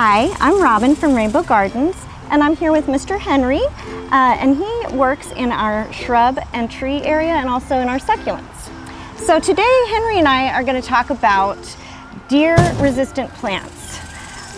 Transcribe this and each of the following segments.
Hi, I'm Robin from Rainbow Gardens, and I'm here with Mr. Henry, and he works in our shrub and tree area and also in our succulents. So today Henry and I are going to talk about deer-resistant plants.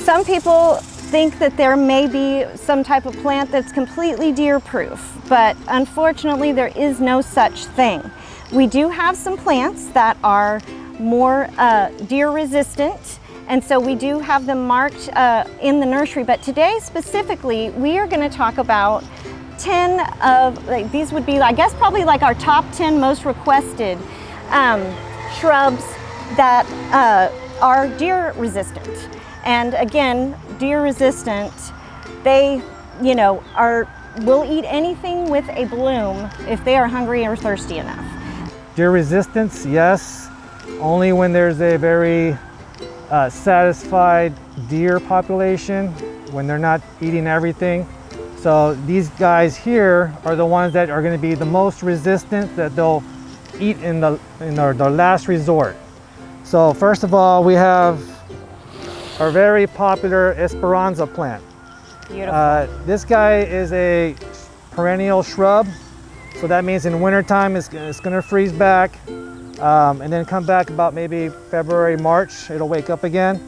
Some people think that there may be some type of plant that's completely deer-proof, but unfortunately there is no such thing. We do have some plants that are more deer-resistant, and so we do have them marked in the nursery, but today specifically we are going to talk about 10 of, these would be, I guess, probably like our top 10 most requested shrubs that are deer resistant. And again, deer resistant, they, will eat anything with a bloom if they are hungry or thirsty enough. Deer resistance, yes, only when there's a very satisfied deer population, when they're not eating everything. So these guys here are the ones that are going to be the most resistant, that they'll eat in their last resort. So first of all, we have our very popular esperanza plant. Beautiful. This guy is a perennial shrub, so that means in wintertime it's going to freeze back. And then come back about maybe February, March, it'll wake up again.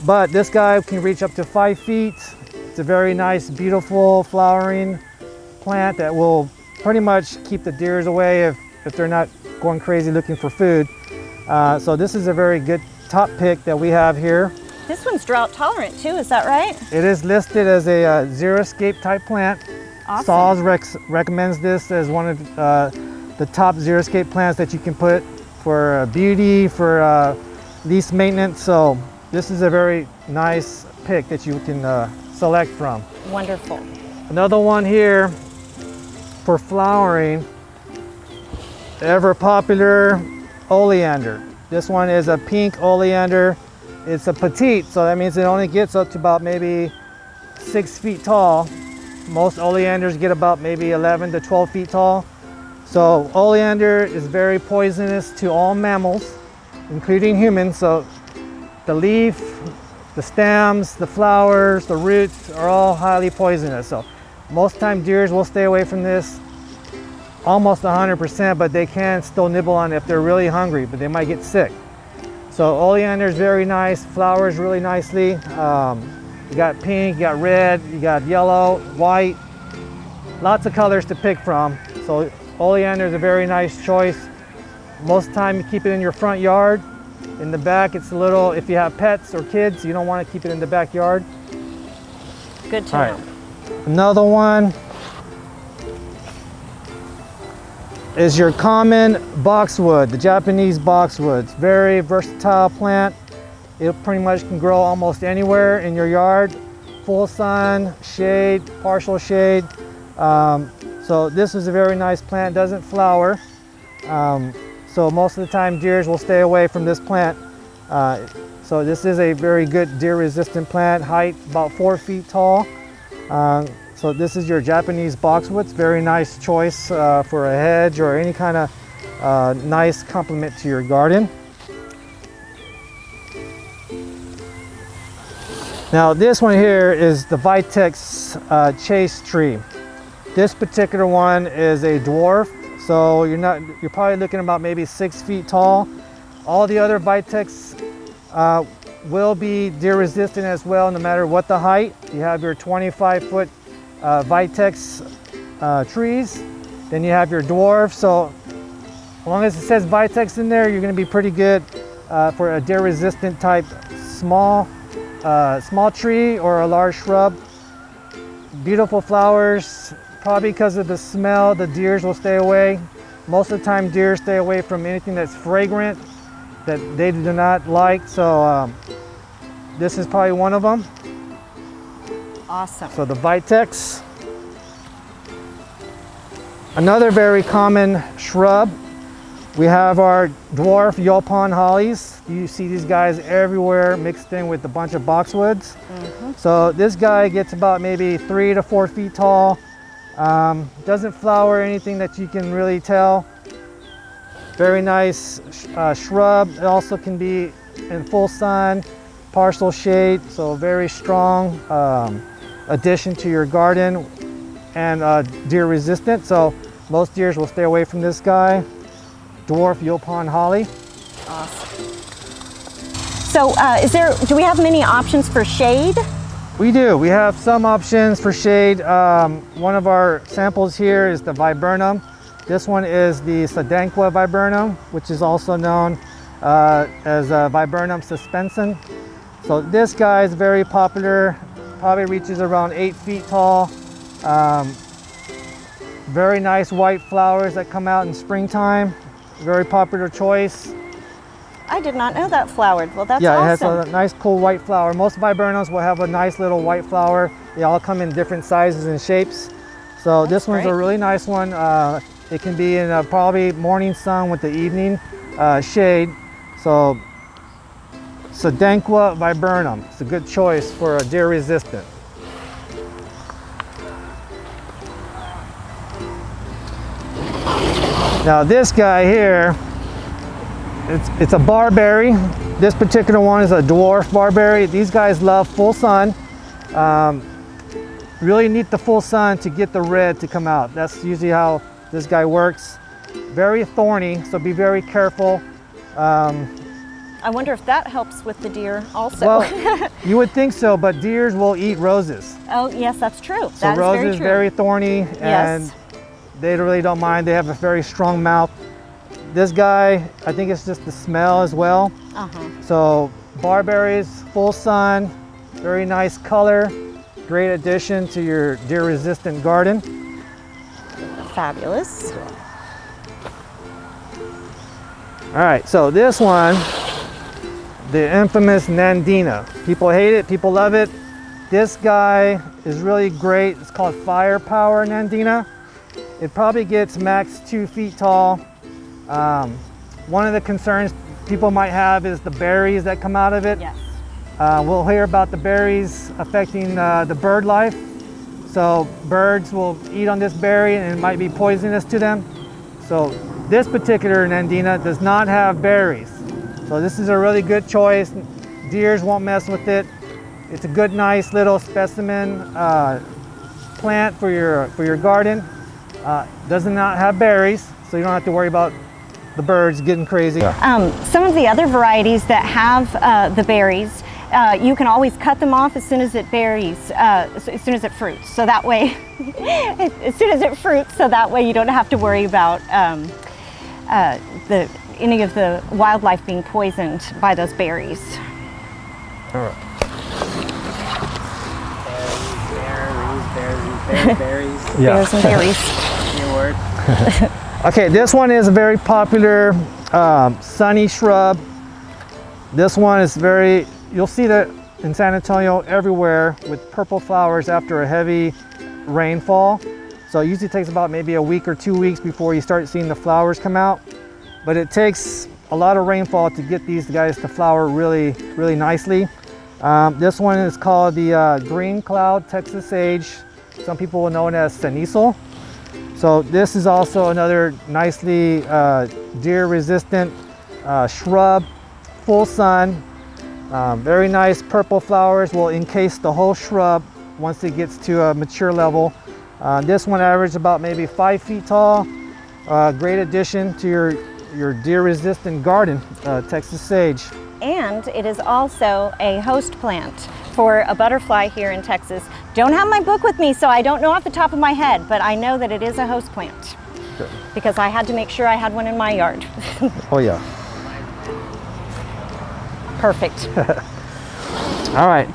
But this guy can reach up to 5 feet. It's a very nice, beautiful flowering plant that will pretty much keep the deers away if they're not going crazy looking for food. So this is a very good top pick that we have here. This one's drought tolerant too, is that right? It is listed as a zero escape type plant. Awesome. Saws recommends this as one of the top zero escape plants that you can put for beauty, for lease maintenance. So this is a very nice pick that you can select from. Wonderful. Another one here for flowering, ever popular oleander. This one is a pink oleander. It's a petite, so that means it only gets up to about maybe 6 feet tall. Most oleanders get about maybe 11 to 12 feet tall. So oleander is very poisonous to all mammals, including humans. So the leaf, the stems, the flowers, the roots are all highly poisonous. So most time deers will stay away from this almost 100%, but they can still nibble on it if they're really hungry, but they might get sick. So oleander is very nice, flowers really nicely. You got pink, you got red, you got yellow, white, lots of colors to pick from. So oleander is a very nice choice. Most of the time you keep it in your front yard. In the back it's a little, if you have pets or kids, you don't want to keep it in the backyard. Good to know. Another one is your common boxwood, the Japanese boxwood. It's a very versatile plant. It pretty much can grow almost anywhere in your yard. Full sun, shade, partial shade. So this is a very nice plant, doesn't flower. So most of the time deers will stay away from this plant. So this is a very good deer resistant plant, height about 4 feet tall. So this is your Japanese boxwood. It's a very nice choice for a hedge or any kind of nice complement to your garden. Now this one here is the vitex chase tree. This particular one is a dwarf, so you're probably looking about maybe 6 feet tall. All the other vitex will be deer resistant as well, no matter what the height. You have your 25-foot vitex trees, then you have your dwarf. So as long as it says vitex in there, you're going to be pretty good for a deer resistant type small tree or a large shrub. Beautiful flowers. Probably because of the smell, the deers will stay away. Most of the time deer stay away from anything that's fragrant, that they do not like. So this is probably one of them. Awesome. So the vitex. Another very common shrub, we have our dwarf Yule hollies. You see these guys everywhere mixed in with a bunch of boxwoods. So this guy gets about maybe 3 to 4 feet tall. Doesn't flower anything that you can really tell. Very nice shrub. It also can be in full sun, partial shade, so very strong addition to your garden, and deer resistant. So most deers will stay away from this guy. Dwarf Yule pond holly. Awesome. So do we have many options for shade? We do. We have some options for shade. One of our samples here is the viburnum. This one is the sedanqua viburnum, which is also known as viburnum suspension. So this guy is very popular, probably reaches around 8 feet tall. Very nice white flowers that come out in springtime. Very popular choice. I did not know that flowered. Well, that's awesome. awesome. It has a nice cool white flower. Most viburnums will have a nice little white flower. They all come in different sizes and shapes. So this one's a really nice one. It can be in probably morning sun with the evening shade. So sedanqua viburnum. It's a good choice for a deer resistant. Now this guy here, it's a barberry. This particular one is a dwarf barberry. These guys love full sun. Really need the full sun to get the red to come out. That's usually how this guy works. Very thorny, so be very careful. I wonder if that helps with the deer also. Well, you would think so, but deers will eat roses. Oh, yes, that's true. So that roses is very thorny, and yes, they really don't mind. They have a very strong mouth. This guy, I think it's just the smell as well. So barberries, full sun, very nice color, great addition to your deer resistant garden. Fabulous. All right, so this one, the infamous nandina. People hate it, people love it. This guy is really great. It's called firepower nandina. It probably gets max 2 feet tall. One of the concerns people might have is the berries that come out of it. Yes. We'll hear about the berries affecting the bird life. So birds will eat on this berry and it might be poisonous to them. So this particular nandina does not have berries. So this is a really good choice. Deers won't mess with it. It's a good, nice little specimen plant for your garden. Does not have berries, so you don't have to worry about the birds getting crazy. Some of the other varieties that have the berries, you can always cut them off as soon as it berries, as soon as it fruits. So that way, as soon as it fruits, so that way you don't have to worry about any of the wildlife being poisoned by those berries. All right. Berries. Berries and berries. New word. Okay, this one is a very popular sunny shrub. This one is you'll see that in San Antonio everywhere with purple flowers after a heavy rainfall. So it usually takes about maybe a week or 2 weeks before you start seeing the flowers come out. But it takes a lot of rainfall to get these guys to flower really, really nicely. This one is called the green cloud Texas sage. Some people will know it as senisal. So this is also another nicely deer resistant shrub, full sun, very nice purple flowers will encase the whole shrub once it gets to a mature level. This one averages about maybe 5 feet tall. Great addition to your deer resistant garden, Texas sage. And it is also a host plant for a butterfly here in Texas. Don't have my book with me, so I don't know off the top of my head, but I know that it is a host plant. Good. Because I had to make sure I had one in my yard. Oh yeah. Perfect. All right.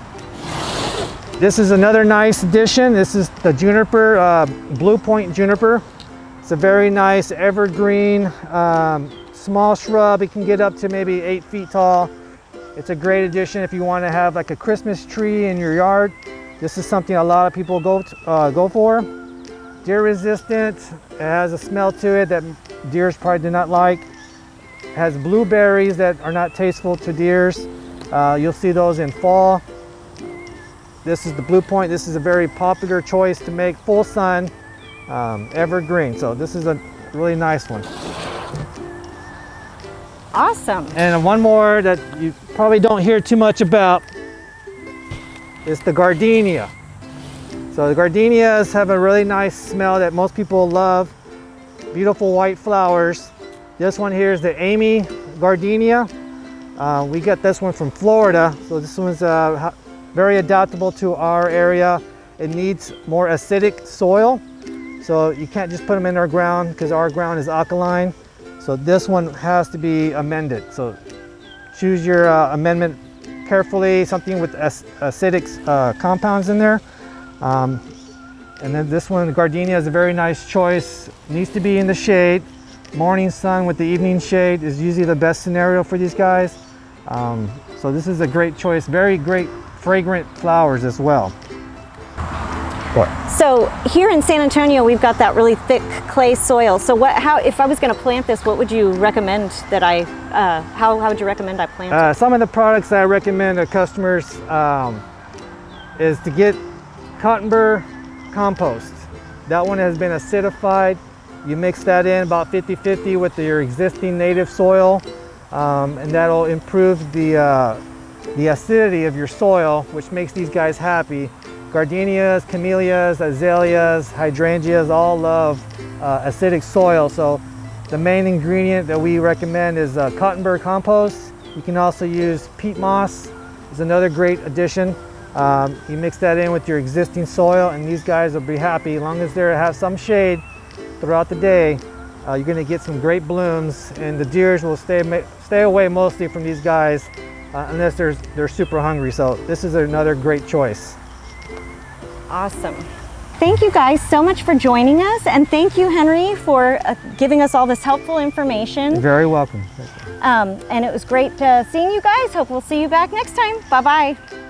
This is another nice addition. This is the juniper, blue point juniper. It's a very nice evergreen, small shrub. It can get up to maybe 8 feet tall. It's a great addition if you want to have like a Christmas tree in your yard. This is something a lot of people go for. Deer resistant. It has a smell to it that deers probably do not like. It has blueberries that are not tasteful to deers. You'll see those in fall. This is the blue point. This is a very popular choice to make full sun, evergreen. So this is a really nice one. Awesome. And one more that you probably don't hear too much about is the gardenia. So the gardenias have a really nice smell that most people love. Beautiful white flowers. This one here is the Amy gardenia. We got this one from Florida, so this one's very adaptable to our area. It needs more acidic soil, so you can't just put them in our ground because our ground is alkaline. So this one has to be amended. So choose your amendment carefully, something with acidic compounds in there. And then this one, the gardenia, is a very nice choice. It needs to be in the shade. Morning sun with the evening shade is usually the best scenario for these guys. So this is a great choice. Very great fragrant flowers as well. So here in San Antonio, we've got that really thick clay soil. So if I was going to plant this, what would you recommend that how would you recommend I plant it? Some of the products that I recommend to customers is to get cotton burr compost. That one has been acidified. You mix that in about 50-50 with your existing native soil, and that'll improve the acidity of your soil, which makes these guys happy. Gardenias, camellias, azaleas, hydrangeas all love acidic soil. So the main ingredient that we recommend is cotton burr compost. You can also use peat moss. It's another great addition. You mix that in with your existing soil and these guys will be happy. As long as they have some shade throughout the day, you're going to get some great blooms, and the deers will stay away mostly from these guys unless they're super hungry. So this is another great choice. Awesome. Thank you guys so much for joining us, and thank you, Henry, for giving us all this helpful information. You're very welcome. And it was great seeing you guys. Hope we'll see you back next time. Bye-bye.